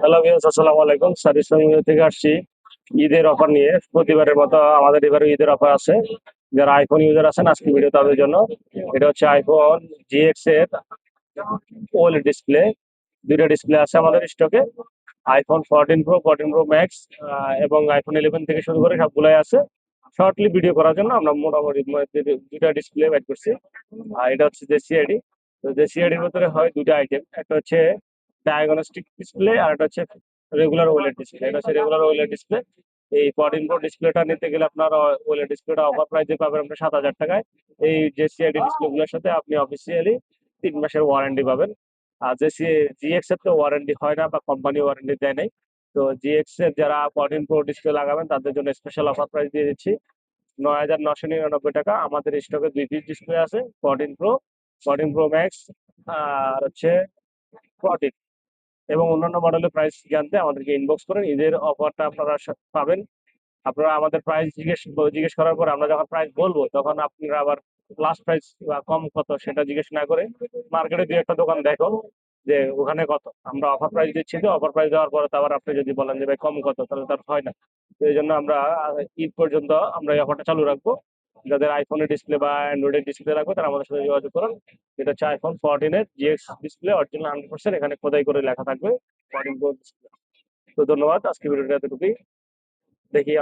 Hello viewers, আসসালামু আলাইকুম। Service থেকে আসছি ঈদের অফার নিয়ে। প্রতিবারের মতো আমাদের এবারে ঈদের অফার আছে। যারা আইফোন ইউজার আছেন আজকে ভিডিও তাদের জন্য। এটা হচ্ছে আইফোন জিএক্স এর ওএলইডি ডিসপ্লে। দুইটা ডিসপ্লে আছে আমাদের স্টকে। আইফোন 14 প্রো, 14 প্রো ম্যাক্স এবং আইফোন 11 থেকে শুরু করে সবগুলাই আছে। শর্টলি ভিডিও করার জন্য আমরা মোটামুটি দুইটা ডিসপ্লে বের করছি। আর এটা হচ্ছে যে সিআইডি। তো যে সিআইডির ভিতরে হয় দুইটা আইটেম, একটা হচ্ছে ডায়াগনস্টিক ডিসপ্লে আর একটা হচ্ছে রেগুলার ওএলইডি ডিসপ্লে। এটা হচ্ছে রেগুলার ওএলইডি ডিসপ্লে। এই 14 প্রো ডিসপ্লেটা নিতে গেলে আপনার ওএলইডি ডিসপ্লেটা অফার প্রাইসে পাবেন আপনি 7,000 টাকায়। এই যে সিআইডি ডিসপ্লেগুলোর সাথে আপনি অফিসিয়ালি 3 মাসের ওয়ারেন্টি পাবেন। আর যে জিএক্স এর তো ওয়ারেন্টি হয় না বা কোম্পানি ওয়ারেন্টি দেয় নাই। তো জিএক্স এর যারা 14 প্রো ডিসপ্লে লাগাবেন তাদের জন্য স্পেশাল অফার প্রাইস দিয়ে দিচ্ছি 9,999 টাকা। আমাদের স্টকে 2 পিস ডিসপ্লে আছে, 14 প্রো, 14 প্রো ম্যাক্স আর হচ্ছে 14। এবং অন্যান্য মডেলের প্রাইস জানতে আমাদেরকে ইনবক্স করেন। ঈদের অফারটা আপনারা পাবেন। আপনারা আমাদের প্রাইস জিজ্ঞেস জিজ্ঞেস করার পর আমরা যখন প্রাইস বলবো তখন আপনারা আবার লাস্ট প্রাইস বা কম কত সেটা জিজ্ঞেস না করে মার্কেটে দুই একটা দোকান দেখো যে ওখানে কত। আমরা অফার প্রাইস দিচ্ছি, তো অফার প্রাইস দেওয়ার পরে তো আবার আপনি যদি বলেন যে ভাই কম কত, তাহলে তার হয় না। তো এই জন্য আমরা ঈদ পর্যন্ত আমরা এই অফারটা চালু রাখবো। যাদের আইফোনের ডিসপ্লে বা অ্যান্ড্রয়েডের ডিসপ্লে রাখবো তারা আমাদের সাথে যোগাযোগ করুন। এটা হচ্ছে আইফোন 14 এর জিএক্স ডিসপ্লে, অরিজিনাল 100%, এখানে খোদাই করে লেখা থাকবে 14 প্রো ডিসপ্লে। তো ধন্যবাদ, আজকে ভিডিওটা এতটুকুই। দেখি